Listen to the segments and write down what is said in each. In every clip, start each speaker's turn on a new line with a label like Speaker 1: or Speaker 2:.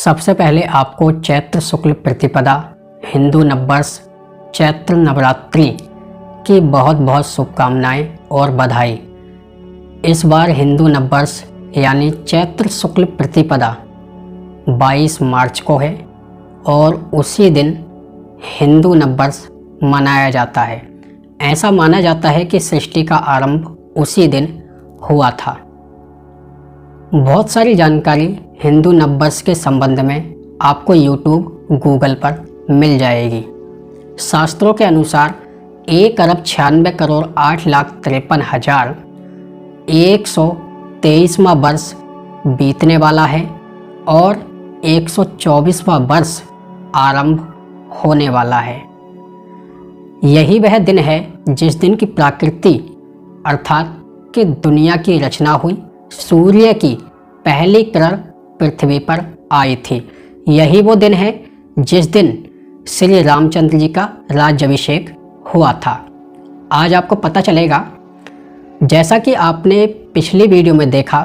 Speaker 1: सबसे पहले आपको चैत्र शुक्ल प्रतिपदा हिंदू नववर्ष चैत्र नवरात्रि की बहुत बहुत शुभकामनाएं और बधाई। इस बार हिंदू नववर्ष यानी चैत्र शुक्ल प्रतिपदा 22 मार्च को है और उसी दिन हिंदू नववर्ष मनाया जाता है। ऐसा माना जाता है कि सृष्टि का आरंभ उसी दिन हुआ था। बहुत सारी जानकारी हिंदू नववर्ष के संबंध में आपको YouTube, गूगल पर मिल जाएगी। शास्त्रों के अनुसार 1,96,53,123वां वर्ष बीतने वाला है और 124वां वर्ष आरंभ होने वाला है। यही वह दिन है जिस दिन की प्रकृति अर्थात कि दुनिया की रचना हुई, सूर्य की पहली किरण पृथ्वी पर आई थी। यही वो दिन है जिस दिन श्री रामचंद्र जी का राज्याभिषेक हुआ था। आज आपको पता चलेगा, जैसा कि आपने पिछली वीडियो में देखा,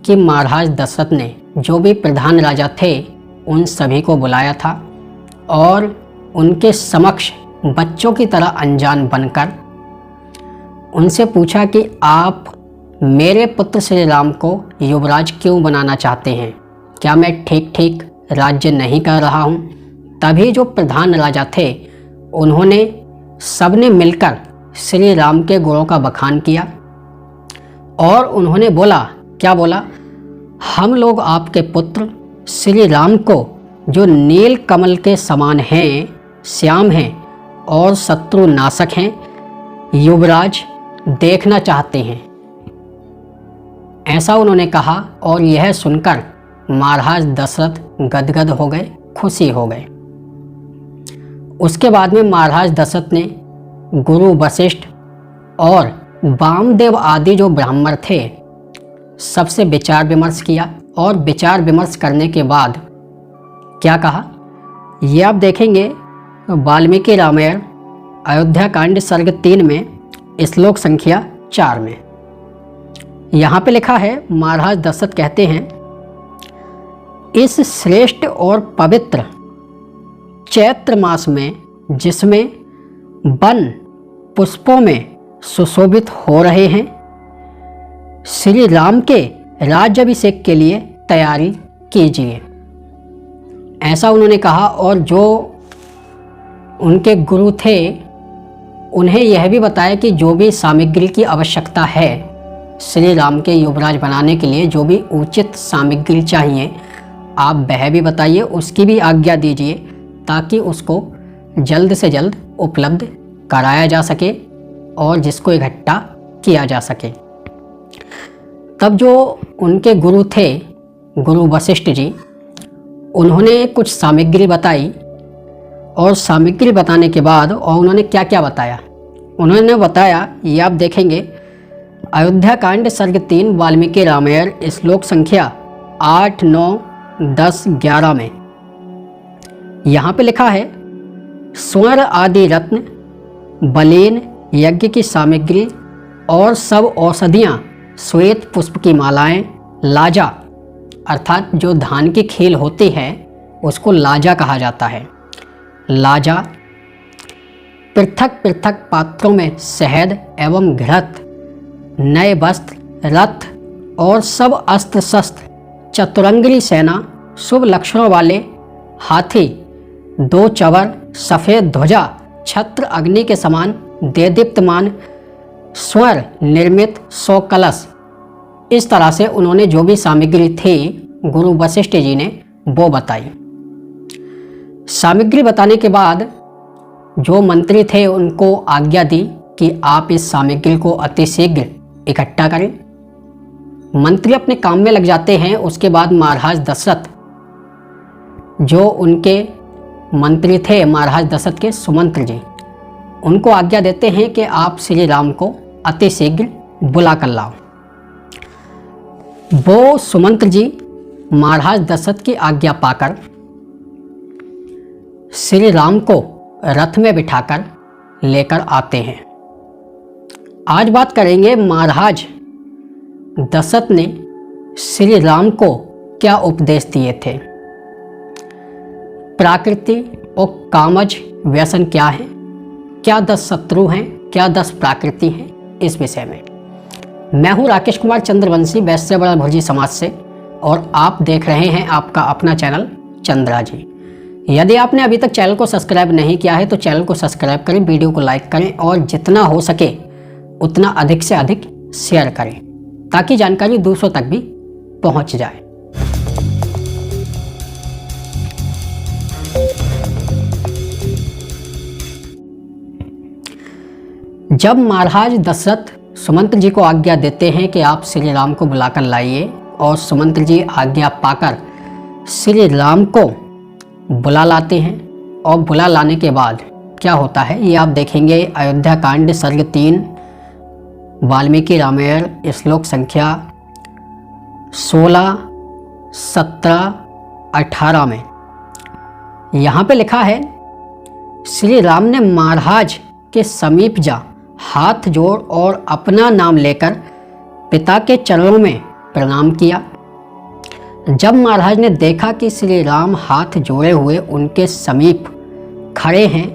Speaker 1: कि महाराज दशरथ ने जो भी प्रधान राजा थे उन सभी को बुलाया था और उनके समक्ष बच्चों की तरह अनजान बनकर उनसे पूछा कि आप मेरे पुत्र श्री राम को युवराज क्यों बनाना चाहते हैं? क्या मैं ठीक ठीक राज्य नहीं कर रहा हूँ? तभी जो प्रधान राजा थे उन्होंने सबने मिलकर श्री राम के गुणों का बखान किया और उन्होंने बोला, क्या बोला? हम लोग आपके पुत्र श्री राम को, जो नील कमल के समान हैं, श्याम हैं और शत्रु नाशक हैं, युवराज देखना चाहते हैं। ऐसा उन्होंने कहा और यह सुनकर महाराज दशरथ गदगद हो गए, खुशी हो गए। उसके बाद में महाराज दशरथ ने गुरु वशिष्ठ और वामदेव आदि जो ब्राह्मण थे सबसे विचार विमर्श किया और विचार विमर्श करने के बाद क्या कहा, ये आप देखेंगे वाल्मीकि रामायण अयोध्या कांड सर्ग 3 में श्लोक संख्या 4 में। यहाँ पे लिखा है, महाराज दशरथ कहते हैं, इस श्रेष्ठ और पवित्र चैत्र मास में, जिसमें वन पुष्पों में सुशोभित हो रहे हैं, श्री राम के राज्याभिषेक के लिए तैयारी कीजिए। ऐसा उन्होंने कहा और जो उनके गुरु थे उन्हें यह भी बताया कि जो भी सामग्री की आवश्यकता है श्री राम के युवराज बनाने के लिए, जो भी उचित सामग्री चाहिए, आप वह भी बताइए, उसकी भी आज्ञा दीजिए ताकि उसको जल्द से जल्द उपलब्ध कराया जा सके और जिसको इकट्ठा किया जा सके। तब जो उनके गुरु थे, गुरु वशिष्ठ जी, उन्होंने कुछ सामग्री बताई और सामग्री बताने के बाद और उन्होंने क्या क्या बताया, उन्होंने बताया, ये आप देखेंगे अयोध्या कांड सर्ग 3 वाल्मीकि रामायण श्लोक संख्या 8, 9, 10, 11 में यहाँ पे लिखा है, स्वर्ण आदि रत्न, बलीन यज्ञ की सामग्री और सब औषधियाँ, श्वेत पुष्प की मालाएं, लाजा अर्थात जो धान की खील होती है उसको लाजा कहा जाता है, लाजा, पृथक पृथक पात्रों में शहद एवं घृत, नए वस्त्र, रथ और सब अस्त्र शस्त्र, चतुरंगी सेना, शुभ लक्षणों वाले हाथी, 2 चवर, सफ़ेद ध्वजा, छत्र अग्नि के समान देदीप्यमान, स्वर्ण निर्मित 100 कलश। इस तरह से उन्होंने जो भी सामग्री थी गुरु वशिष्ठ जी ने वो बताई। सामग्री बताने के बाद जो मंत्री थे उनको आज्ञा दी कि आप इस सामग्री को अतिशीघ्र इकट्ठा करें। मंत्री अपने काम में लग जाते हैं। उसके बाद महाराज दशरथ, जो उनके मंत्री थे महाराज दशरथ के सुमंत्र जी, उनको आज्ञा देते हैं कि आप श्री राम को अतिशीघ्र बुला कर लाओ। वो सुमंत्र जी महाराज दशरथ की आज्ञा पाकर श्री राम को रथ में बिठाकर लेकर आते हैं। आज बात करेंगे महाराज दशरथ ने श्री राम को क्या उपदेश दिए थे। प्राकृति और कामज व्यसन क्या है, क्या 10 शत्रु हैं, क्या 10 प्राकृति हैं, इस विषय में। मैं हूं राकेश कुमार चंद्रवंशी, वैश्य बड़ा भुर्जी समाज से, और आप देख रहे हैं आपका अपना चैनल चंद्रा जी। यदि आपने अभी तक चैनल को सब्सक्राइब नहीं किया है तो चैनल को सब्सक्राइब करें, वीडियो को लाइक करें और जितना हो सके उतना अधिक से अधिक शेयर करें ताकि जानकारी दूसरों तक भी पहुंच जाए। जब महाराज दशरथ सुमंत्र जी को आज्ञा देते हैं कि आप श्री राम को बुलाकर लाइए, और सुमंत्र जी आज्ञा पाकर श्री राम को बुला लाते हैं, और बुला लाने के बाद क्या होता है ये आप देखेंगे। अयोध्या कांड सर्ग 3 वाल्मीकि रामायण श्लोक संख्या 16, 17, 18 में यहाँ पे लिखा है, श्री राम ने महाराज के समीप जा हाथ जोड़ और अपना नाम लेकर पिता के चरणों में प्रणाम किया। जब महाराज ने देखा कि श्री राम हाथ जोड़े हुए उनके समीप खड़े हैं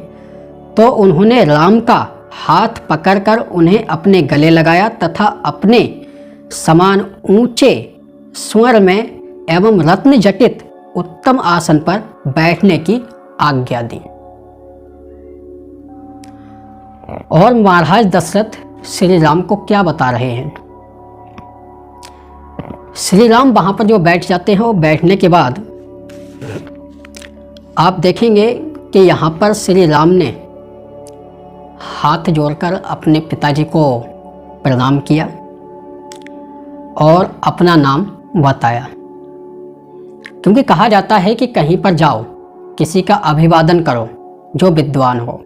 Speaker 1: तो उन्होंने राम का हाथ पकड़कर उन्हें अपने गले लगाया तथा अपने समान ऊंचे स्वर में एवं रत्न जटित उत्तम आसन पर बैठने की आज्ञा दी। और महाराज दशरथ श्री राम को क्या बता रहे हैं। श्री राम वहां पर जो बैठ जाते हैं, वो बैठने के बाद आप देखेंगे कि यहाँ पर श्री राम ने हाथ जोड़कर अपने पिताजी को प्रणाम किया और अपना नाम बताया। क्योंकि कहा जाता है कि कहीं पर जाओ, किसी का अभिवादन करो जो विद्वान हो,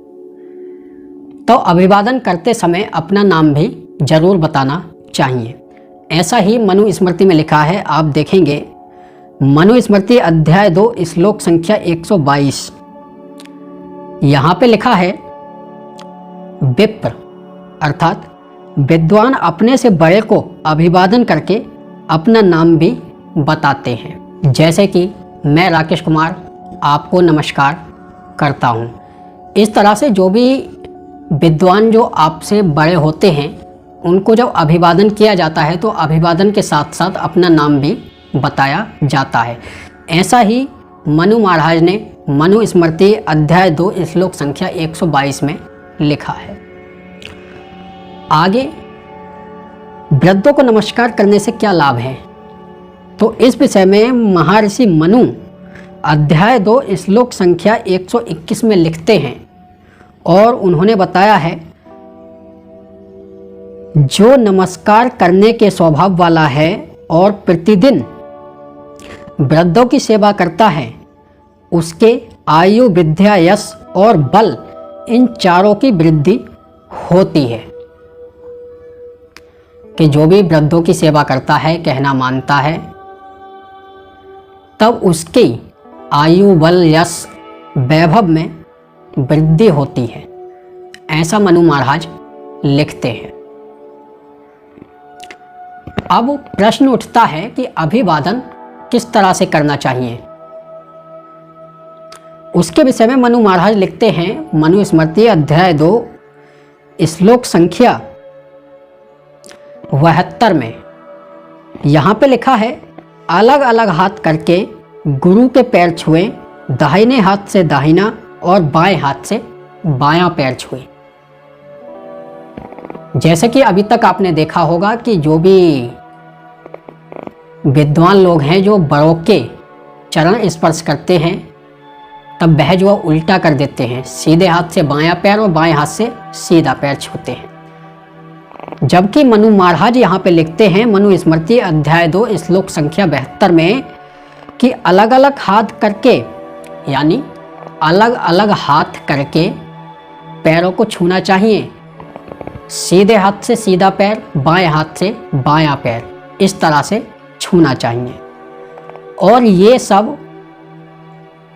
Speaker 1: तो अभिवादन करते समय अपना नाम भी जरूर बताना चाहिए। ऐसा ही मनु स्मृति में लिखा है, आप देखेंगे मनु स्मृति अध्याय 2 श्लोक संख्या 122। यहाँ पे लिखा है, विप्र अर्थात विद्वान अपने से बड़े को अभिवादन करके अपना नाम भी बताते हैं। जैसे कि मैं राकेश कुमार आपको नमस्कार करता हूँ। इस तरह से जो भी विद्वान जो आपसे बड़े होते हैं उनको जब अभिवादन किया जाता है तो अभिवादन के साथ साथ अपना नाम भी बताया जाता है। ऐसा ही मनु महाराज ने मनु स्मृति अध्याय 2 श्लोक संख्या 122 में लिखा है। आगे वृद्धों को नमस्कार करने से क्या लाभ है, तो इस विषय में महर्षि मनु अध्याय 2 श्लोक संख्या 121 में लिखते हैं, और उन्होंने बताया है, जो नमस्कार करने के स्वभाव वाला है और प्रतिदिन वृद्धों की सेवा करता है, उसके आयु, विद्या, यश और बल इन चारों की वृद्धि होती है। कि जो भी वृद्धों की सेवा करता है, कहना मानता है, तब उसकी आयु, बल, यश, वैभव में वृद्धि होती है। ऐसा मनु महाराज लिखते हैं। अब प्रश्न उठता है कि अभिवादन किस तरह से करना चाहिए। उसके विषय में मनु महाराज लिखते हैं, मनु स्मृति अध्याय 2 श्लोक संख्या 72 में यहाँ पे लिखा है, अलग अलग हाथ करके गुरु के पैर छुए, दाहिने हाथ से दाहिना और बाएं हाथ से बायां पैर छुए। जैसे कि अभी तक आपने देखा होगा कि जो भी विद्वान लोग हैं जो बड़ों के चरण स्पर्श करते हैं, तब वह जो उल्टा कर देते हैं, सीधे हाथ से बायां पैर और बाएं हाथ से सीधा पैर छूते हैं। जबकि मनु महाराज यहाँ पे लिखते हैं मनु स्मृति अध्याय 2 श्लोक संख्या 72 में कि अलग अलग हाथ करके, यानी अलग अलग हाथ करके पैरों को छूना चाहिए। सीधे हाथ से सीधा पैर, बाएं हाथ से बायां पैर, इस तरह से छूना चाहिए। और ये सब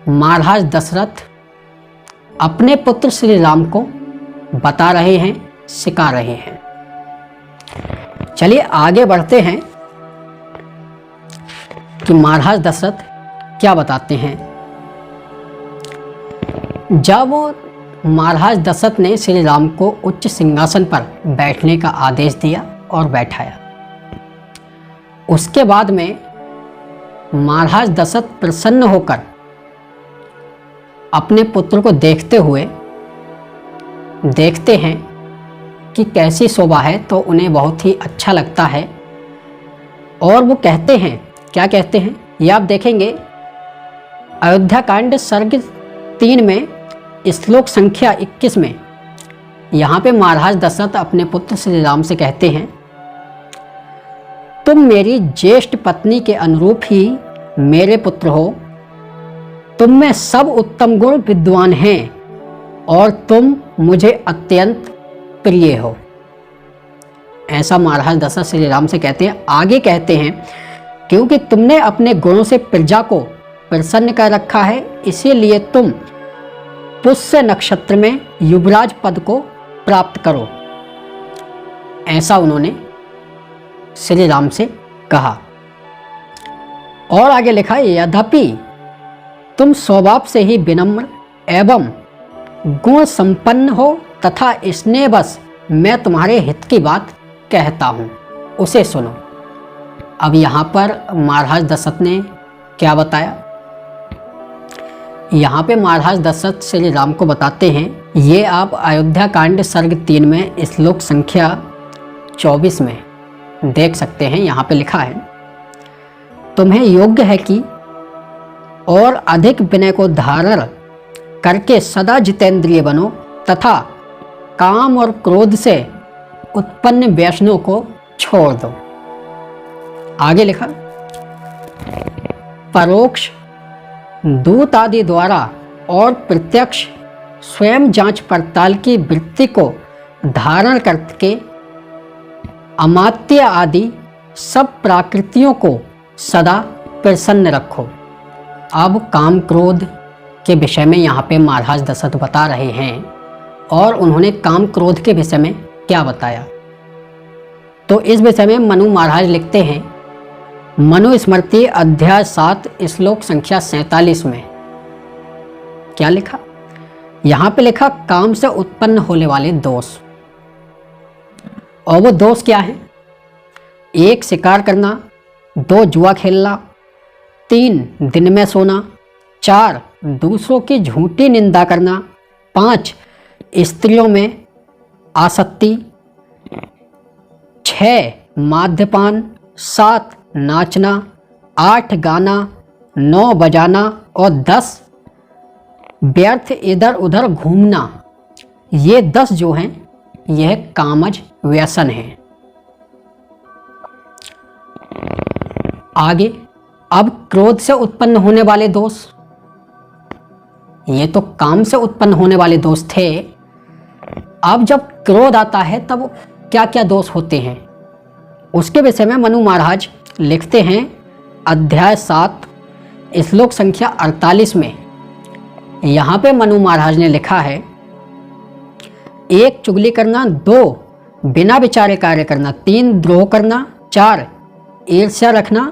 Speaker 1: महाराज दशरथ अपने पुत्र श्री राम को बता रहे हैं, सिखा रहे हैं। चलिए आगे बढ़ते हैं कि महाराज दशरथ क्या बताते हैं। जब महाराज दशरथ ने श्री राम को उच्च सिंहासन पर बैठने का आदेश दिया और बैठाया, उसके बाद में महाराज दशरथ प्रसन्न होकर अपने पुत्र को देखते हुए देखते हैं कि कैसी शोभा है, तो उन्हें बहुत ही अच्छा लगता है और वो कहते हैं, क्या कहते हैं ये आप देखेंगे अयोध्या कांड सर्ग 3 में श्लोक संख्या 21 में। यहाँ पे महाराज दशरथ अपने पुत्र श्री राम से कहते हैं, तुम मेरी ज्येष्ठ पत्नी के अनुरूप ही मेरे पुत्र हो, तुम में सब उत्तम गुण विद्वान हैं और तुम मुझे अत्यंत प्रिय हो। ऐसा महाराज दशरथ श्री राम से कहते हैं। आगे कहते हैं, क्योंकि तुमने अपने गुणों से प्रजा को प्रसन्न कर रखा है, इसीलिए तुम पुष्य नक्षत्र में युवराज पद को प्राप्त करो। ऐसा उन्होंने श्री राम से कहा। और आगे लिखा, यद्यपि तुम स्वभाव से ही विनम्र एवं गुण संपन्न हो तथा स्नेहवश मैं तुम्हारे हित की बात कहता हूँ, उसे सुनो। अब यहाँ पर महाराज दशरथ ने क्या बताया? यहाँ पे महाराज दशरथ श्री राम को बताते हैं, ये आप अयोध्या कांड सर्ग 3 में श्लोक संख्या 24 में देख सकते हैं। यहाँ पे लिखा है, तुम्हें योग्य है कि और अधिक विनय को धारण करके सदा जितेंद्रिय बनो तथा काम और क्रोध से उत्पन्न व्यसनों को छोड़ दो। आगे लिखा, परोक्ष दूत आदि द्वारा और प्रत्यक्ष स्वयं जांच पड़ताल की वृत्ति को धारण करके अमात्य आदि सब प्राकृतियों को सदा प्रसन्न रखो। अब काम क्रोध के विषय में यहाँ पे महाराज दशरथ बता रहे हैं और उन्होंने काम क्रोध के विषय में क्या बताया, तो इस विषय में मनु महाराज लिखते हैं, मनुस्मृति अध्याय 7 श्लोक संख्या 47 में क्या लिखा? यहाँ पे लिखा, काम से उत्पन्न होने वाले दोष। और वो दोष क्या है? 1 शिकार करना, 2 जुआ खेलना, 3 दिन में सोना, 4 दूसरों की झूठी निंदा करना, 5 स्त्रियों में आसक्ति, 6 मद्यपान, 7 नाचना, 8 गाना, 9 बजाना और 10 व्यर्थ इधर उधर घूमना। ये 10 जो हैं यह कामज व्यसन है। आगे, अब क्रोध से उत्पन्न होने वाले दोष, ये तो काम से उत्पन्न होने वाले दोष थे। अब जब क्रोध आता है तब क्या क्या दोष होते हैं, उसके विषय में मनु महाराज लिखते हैं अध्याय 7 श्लोक संख्या 48 में। यहाँ पे मनु महाराज ने लिखा है, 1 चुगली करना, 2 बिना विचारे कार्य करना, 3 द्रोह करना, 4 ईर्ष्या रखना,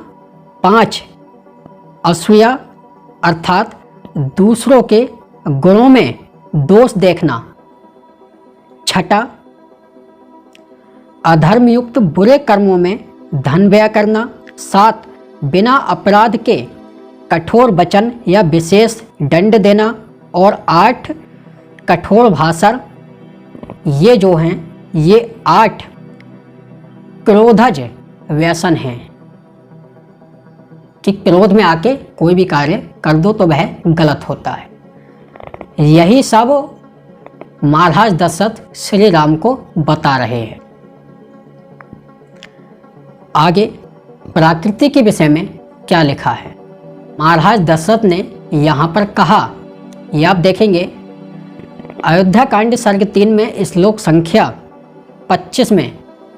Speaker 1: 5 असूया अर्थात दूसरों के गुणों में दोष देखना, 6 अधर्मयुक्त बुरे कर्मों में धन व्यय करना, 7 बिना अपराध के कठोर वचन या विशेष दंड देना और 8 कठोर भाषण। ये जो हैं ये 8 क्रोधज व्यसन हैं कि क्रोध में आके कोई भी कार्य कर दो तो वह गलत होता है। यही सब महाराज दशरथ श्री राम को बता रहे हैं। आगे प्रकृति के विषय में क्या लिखा है? महाराज दशरथ ने यहाँ पर कहा, ये आप देखेंगे अयोध्या कांड सर्ग 3 में श्लोक संख्या 25 में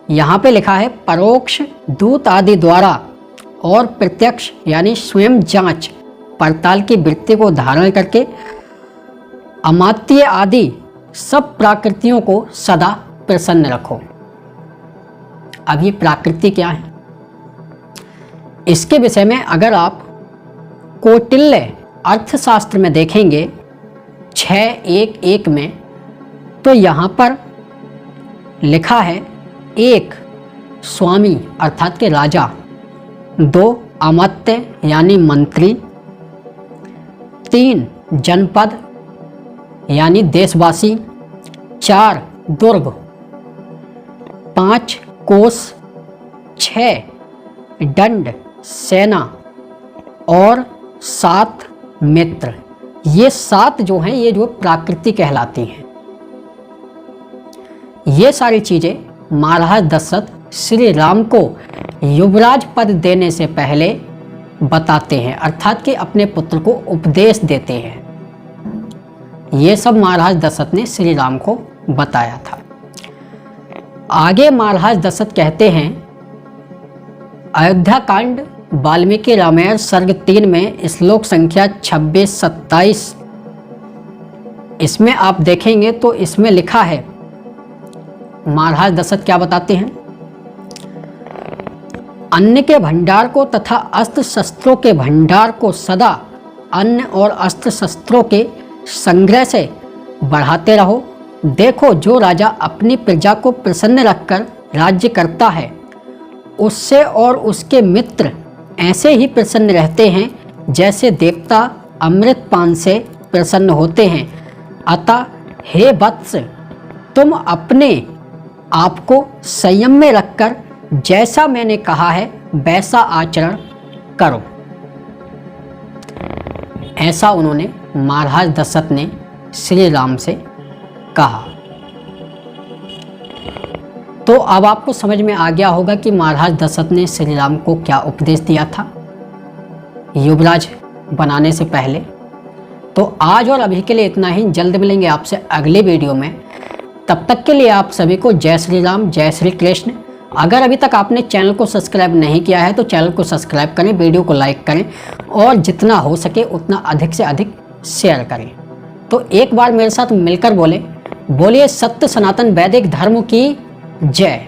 Speaker 1: यहाँ पे लिखा है, परोक्ष दूत आदि द्वारा और प्रत्यक्ष यानी स्वयं जांच पड़ताल की वृत्ति को धारण करके अमात्य आदि सब प्राकृतियों को सदा प्रसन्न रखो। अब ये प्राकृति क्या है, इसके विषय में अगर आप कौटिल्य अर्थशास्त्र में देखेंगे 6:1:1 में, तो यहाँ पर लिखा है 1 स्वामी अर्थात के राजा, 2 अमात्य यानी मंत्री, 3 जनपद यानी देशवासी, 4 दुर्ग, 5 कोस, 6 दंड सेना और 7 मित्र। ये 7 जो हैं ये जो प्राकृति कहलाती हैं। ये सारी चीज़ें महाराज दशरथ श्री राम को युवराज पद देने से पहले बताते हैं, अर्थात कि अपने पुत्र को उपदेश देते हैं। ये सब महाराज दशरथ ने श्री राम को बताया था। आगे महाराज दशरथ कहते हैं, अयोध्या कांड वाल्मीकि रामायण सर्ग 3 में श्लोक संख्या 26-27, इसमें आप देखेंगे तो इसमें लिखा है, महाराज दशरथ क्या बताते हैं, अन्न के भंडार को तथा अस्त्र शस्त्रों के भंडार को सदा अन्न और अस्त्र शस्त्रों के संग्रह से बढ़ाते रहो। देखो, जो राजा अपनी प्रजा को प्रसन्न रखकर राज्य करता है, उससे और उसके मित्र ऐसे ही प्रसन्न रहते हैं जैसे देवता अमृत पान से प्रसन्न होते हैं। अतः हे वत्स, तुम अपने आप को संयम में रखकर जैसा मैंने कहा है वैसा आचरण करो। ऐसा उन्होंने महाराज दशरथ ने श्री राम से कहा। तो अब आपको समझ में आ गया होगा कि महाराज दशरथ ने श्री राम को क्या उपदेश दिया था युवराज बनाने से पहले। तो आज और अभी के लिए इतना ही। जल्द मिलेंगे आपसे अगले वीडियो में। तब तक के लिए आप सभी को जय श्री राम, जय श्री कृष्ण। अगर अभी तक आपने चैनल को सब्सक्राइब नहीं किया है तो चैनल को सब्सक्राइब करें, वीडियो को लाइक करें और जितना हो सके उतना अधिक से अधिक शेयर करें। तो एक बार मेरे साथ मिलकर बोलिए सत्य सनातन वैदिक धर्म की जय।